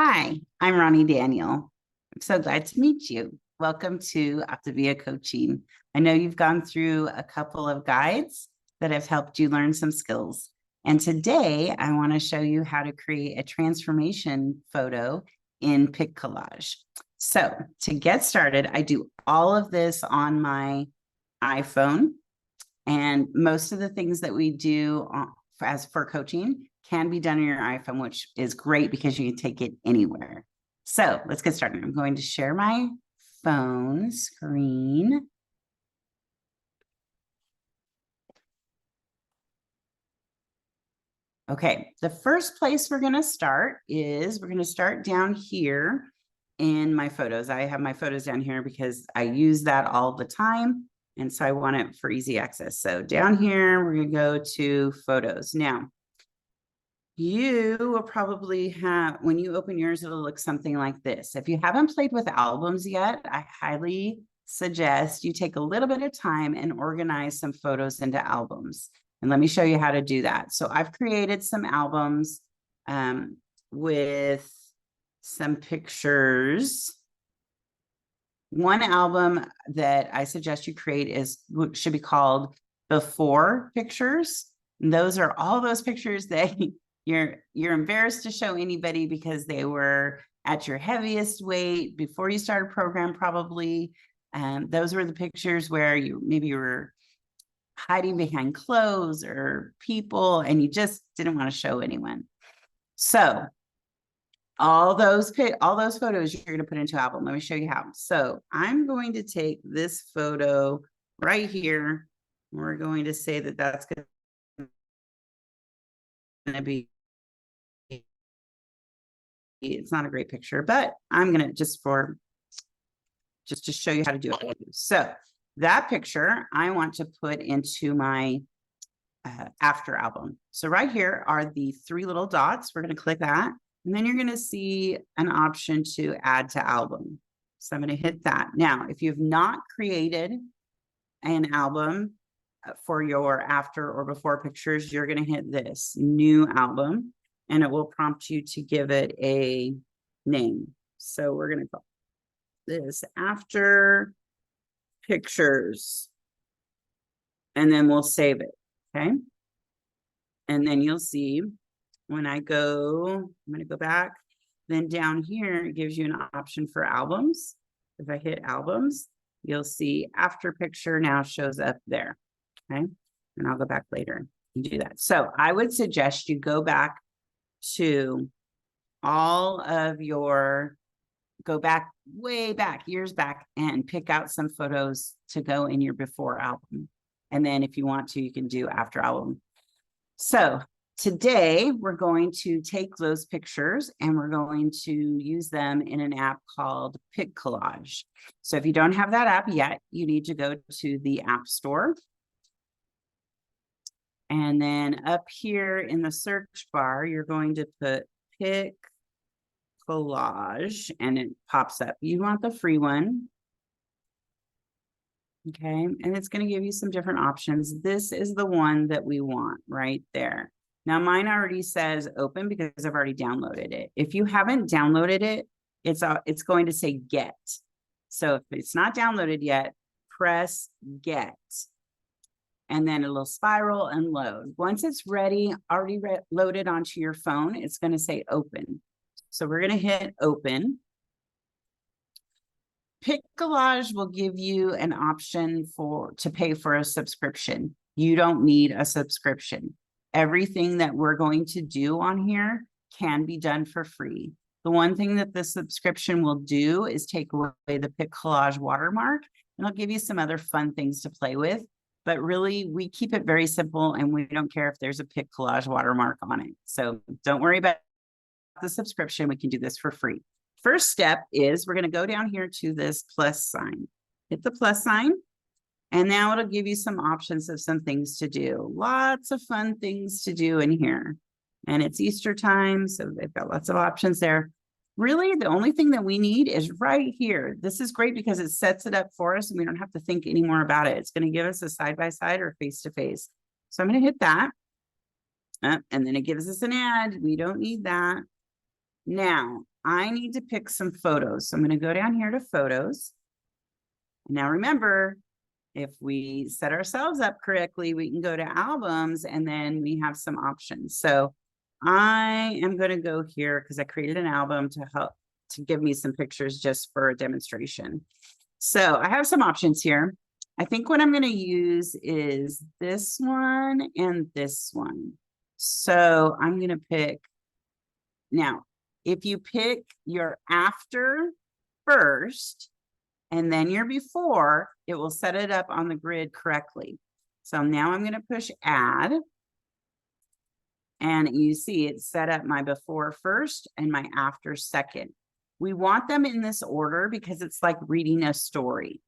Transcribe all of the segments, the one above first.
Hi, I'm Ronnie Daniel. I'm so glad to meet you. Welcome to Optavia Coaching. I know you've gone through a couple of guides that have helped you learn some skills. And today I want to show you how to create a transformation photo in Pic Collage. So to get started, I do all of this on my iPhone. And most of the things that we do as for coaching can be done on your iPhone, which is great because you can take it anywhere. So let's get started. I'm going to share my phone screen. Okay, the first place we're going to start is we're going to start down here in my photos. I have my photos down here because I use that all the time. And so I want it for easy access. So down here, we're going to go to photos. Now, you will probably have, when you open yours, it'll look something like this. If you haven't played with albums yet, I highly suggest you take a little bit of time and organize some photos into albums. And let me show you how to do that. So I've created some albums with some pictures. One album that I suggest you create should be called Before Pictures. And those are all those pictures that you're embarrassed to show anybody because they were at your heaviest weight before you started a program, probably. Those were the pictures where maybe you were hiding behind clothes or people and you just didn't want to show anyone. So all those photos you're going to put into album. Let me show you how. So I'm going to take this photo right here. We're going to say that that's going to be, it's not a great picture, but I'm going to just to show you how to do it. So that picture I want to put into my after album. So right here are the three little dots. We're going to click that. And then you're going to see an option to add to album. So I'm going to hit that. Now, if you've not created an album for your after or before pictures, you're going to hit this new album and it will prompt you to give it a name. So we're going to call this after pictures and then we'll save it. Okay. And then you'll see when I'm going to go back, then down here, it gives you an option for albums. If I hit albums, you'll see after picture now shows up there. Okay. And I'll go back later and do that. So I would suggest you go back to all of your, go back way back, years back, and pick out some photos to go in your before album. And then if you want to, you can do after album. So today, we're going to take those pictures and we're going to use them in an app called Pic Collage. So if you don't have that app yet, you need to go to the App Store. And then up here in the search bar, you're going to put Pic Collage and it pops up. You want the free one. Okay, and it's going to give you some different options. This is the one that we want right there. Now mine already says open because I've already downloaded it. If you haven't downloaded it, it's going to say get. So if it's not downloaded yet, press get. And then it'll spiral and load. Once it's ready, already loaded onto your phone, it's going to say open. So we're going to hit open. Pic Collage will give you an option to pay for a subscription. You don't need a subscription. Everything that we're going to do on here can be done for free. The one thing that the subscription will do is take away the Pic Collage watermark, and it'll give you some other fun things to play with. But really, we keep it very simple, and we don't care if there's a Pic Collage watermark on it. So don't worry about the subscription. We can do this for free. First step is we're going to go down here to this plus sign. Hit the plus sign. And now it'll give you some options of some things to do. Lots of fun things to do in here. And it's Easter time, so they've got lots of options there. Really, the only thing that we need is right here. This is great because it sets it up for us and we don't have to think anymore about it. It's going to give us a side-by-side or face-to-face. So I'm going to hit that. And then it gives us an ad. We don't need that. Now, I need to pick some photos. So I'm going to go down here to photos. Now remember, if we set ourselves up correctly, we can go to albums and then we have some options. So I am going to go here because I created an album to help to give me some pictures just for a demonstration. So I have some options here. I think what I'm going to use is this one and this one. So I'm going to pick. Now, if you pick your after first and then your before, it will set it up on the grid correctly. So now I'm going to push add. And you see it set up my before first and my after second. We want them in this order because it's like reading a story.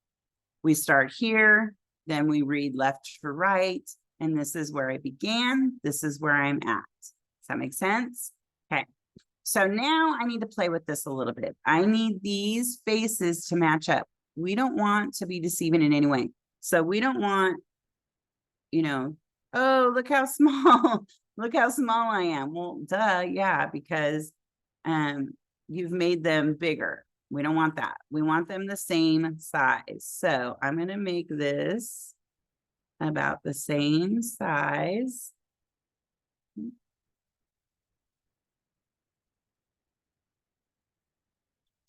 We start here, then we read left to right, and this is where I began. This is where I'm at. Does that make sense? Okay. So now I need to play with this a little bit. I need these faces to match up. We don't want to be deceiving in any way. So we don't want, you know, oh, look how small, look how small I am. Well, duh, yeah, because you've made them bigger. We don't want that. We want them the same size. So I'm going to make this about the same size.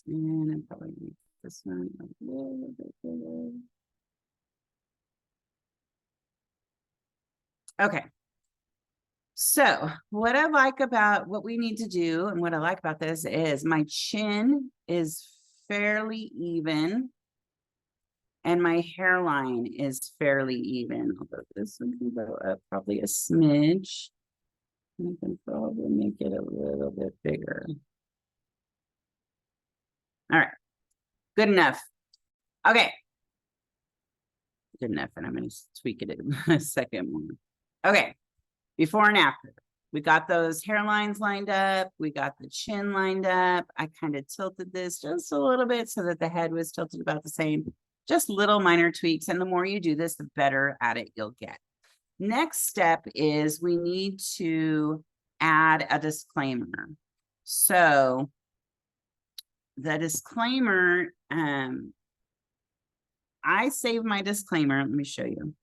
And I'm probably make this one a little bit bigger. Okay. So what I like about what we need to do and what I like about this is my chin is fairly even and my hairline is fairly even. Although this one can go up probably a smidge. I can probably make it a little bit bigger. All right, good enough. Okay, good enough, and I'm going to tweak it in a second more. Okay, before and after. We got those hairlines lined up. We got the chin lined up. I kind of tilted this just a little bit so that the head was tilted about the same. Just little minor tweaks. And the more you do this, the better at it you'll get. Next step is we need to add a disclaimer. So the disclaimer, I save my disclaimer. Let me show you.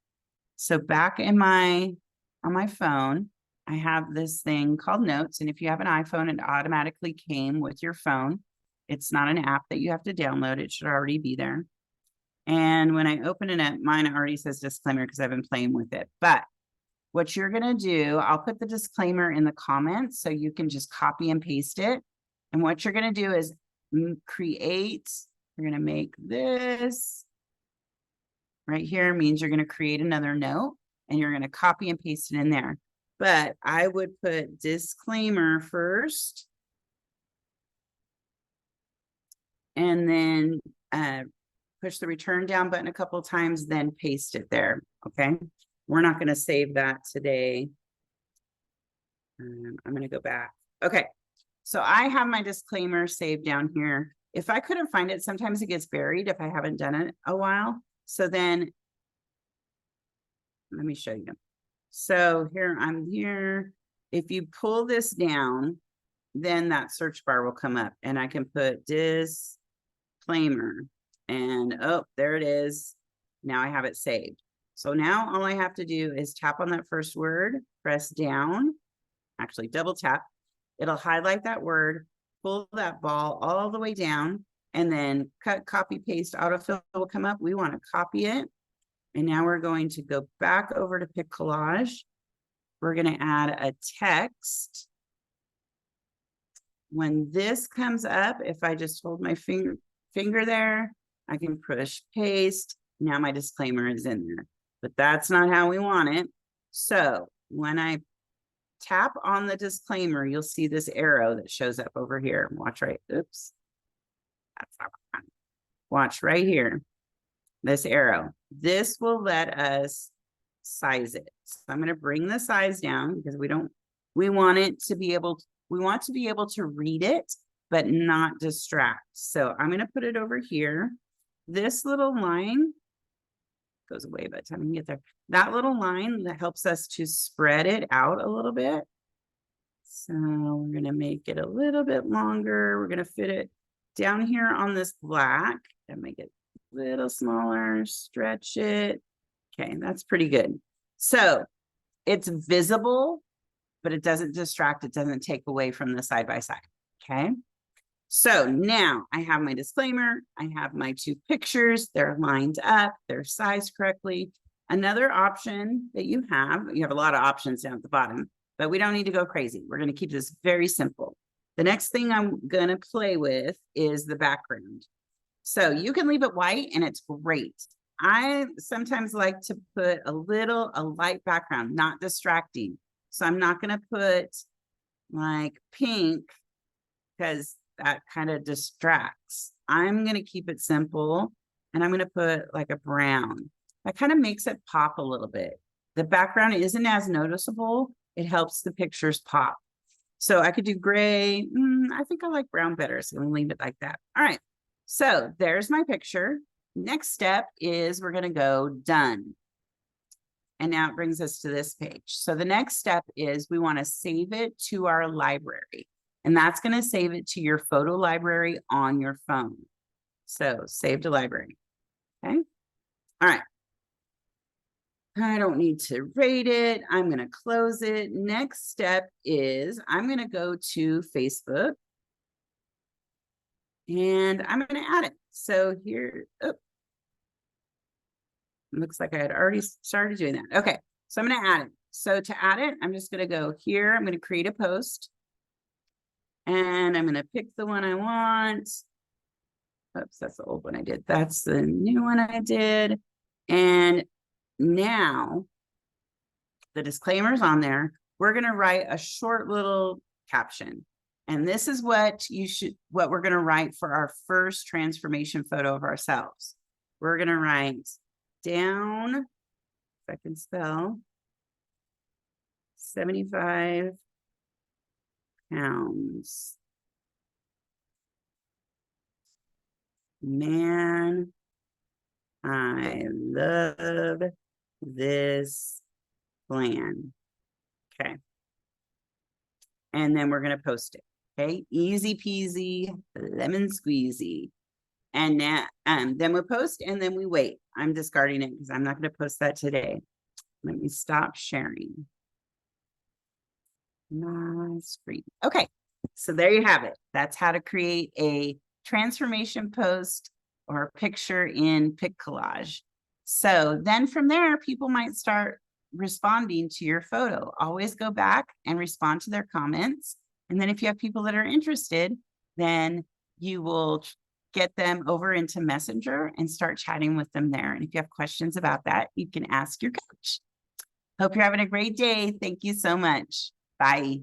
So back in on my phone, I have this thing called Notes. And if you have an iPhone, it automatically came with your phone. It's not an app that you have to download. It should already be there. And when I open it up, mine already says disclaimer because I've been playing with it. But what you're going to do, I'll put the disclaimer in the comments so you can just copy and paste it. And what you're going to do is create, you're going to make this right here means you're going to create another note and you're going to copy and paste it in there. But I would put disclaimer first and then push the return down button a couple of times, then paste it there. Okay. We're not going to save that today. I'm going to go back. Okay. So I have my disclaimer saved down here. If I couldn't find it, sometimes it gets buried if I haven't done it a while. So then let me show you. So here I'm here. If you pull this down, then that search bar will come up and I can put disclaimer and oh, there it is. Now I have it saved. So now all I have to do is tap on that first word, press down, actually double tap. It'll highlight that word, pull that ball all the way down, and then cut, copy, paste, autofill will come up. We want to copy it. And now we're going to go back over to Pic Collage. We're going to add a text. When this comes up, if I just hold my finger there, I can push paste. Now my disclaimer is in there, but that's not how we want it. So when I tap on the disclaimer, you'll see this arrow that shows up over here. Watch right. Oops. That's not fun. Watch right here. This arrow. This will let us size it. So I'm going to bring the size down because we want it to be able to read it, but not distract. So I'm going to put it over here. This little line goes away by the time we get there. That little line that helps us to spread it out a little bit. So we're going to make it a little bit longer. We're going to fit it down here on this black and make it a little smaller, stretch it. Okay, that's pretty good. So it's visible, but it doesn't distract. It doesn't take away from the side by side. Okay. So now I have my disclaimer. I have my two pictures. They're lined up. They're sized correctly. Another option that you have a lot of options down at the bottom, but we don't need to go crazy. We're going to keep this very simple. The next thing I'm going to play with is the background. So you can leave it white and it's great. I sometimes like to put a light background, not distracting. So I'm not going to put like pink because that kind of distracts. I'm going to keep it simple and I'm going to put like a brown. That kind of makes it pop a little bit. The background isn't as noticeable. It helps the pictures pop. So I could do gray. I think I like brown better. So I'm going to leave it like that. All right. So there's my picture. Next step is we're going to go done. And now it brings us to this page. So the next step is we want to save it to our library. And that's going to save it to your photo library on your phone. So save to library. Okay. All right. I don't need to rate it. I'm going to close it. Next step is I'm going to go to Facebook. And I'm going to add it. So here, looks like I had already started doing that. Okay, so I'm going to add it. So to add it, I'm just going to go here. I'm going to create a post. And I'm going to pick the one I want. Oops, that's the old one I did. That's the new one I did. And now the disclaimer's on there. We're going to write a short little caption. And this is what we're going to write for our first transformation photo of ourselves. We're going to write down, if I can spell, 75 pounds. Man, I love this plan. Okay. And then we're going to post it. Okay. Easy peasy, lemon squeezy. And now, then we post and then we wait. I'm discarding it because I'm not going to post that today. Let me stop sharing my screen. Okay. So there you have it. That's how to create a transformation post or picture in Pic Collage. So then from there, people might start responding to your photo. Always go back and respond to their comments. And then if you have people that are interested, then you will get them over into Messenger and start chatting with them there. And if you have questions about that, you can ask your coach. Hope you're having a great day. Thank you so much. Bye.